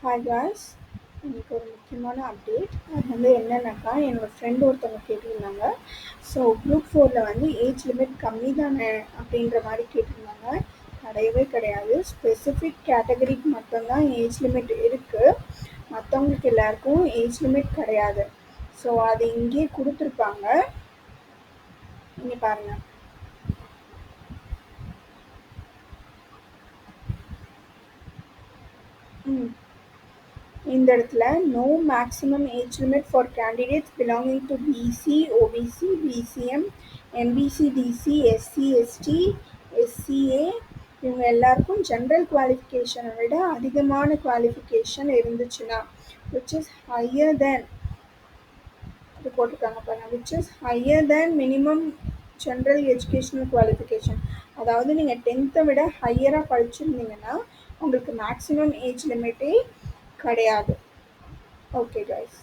Hi guys, இன்னைக்கு ஒரு முக்கியமான அப்டேட். அது வந்து என்னன்னாக்கா, என்னோடய ஃப்ரெண்ட் ஒருத்தவங்க கேட்டிருந்தாங்க. ஸோ குரூப் 4ல் வந்து ஏஜ் லிமிட் கம்மி தானே அப்படின்ற மாதிரி கேட்டிருந்தாங்க. கிடையவே கிடையாது. ஸ்பெசிஃபிக் கேட்டகரிக்கு மட்டும்தான் ஏஜ் லிமிட் இருக்குது. மற்றவங்களுக்கு எல்லாருக்கும் ஏஜ் லிமிட் கிடையாது. ஸோ அது இங்கேயே கொடுத்துருப்பாங்க. இங்கே பாருங்கள். இந்த இடத்துல no maximum age limit for candidates belonging to BC, OBC, BCM, MBC, DC, SC, ST, SCA இவங்க எல்லாருக்கும் ஜென்ரல் குவாலிஃபிகேஷனை விட அதிகமான குவாலிஃபிகேஷன் இருந்துச்சுன்னா விச் இஸ் ஹையர் தேன் இது போட்டிருக்காங்க பாருங்க, which is higher than minimum general educational qualification. அதாவது நீங்கள் 10th விட ஹையராக படிச்சிருந்தீங்கன்னா உங்களுக்கு மேக்ஸிமம் ஏஜ் லிமிட்டே கிடையாது. Okay guys.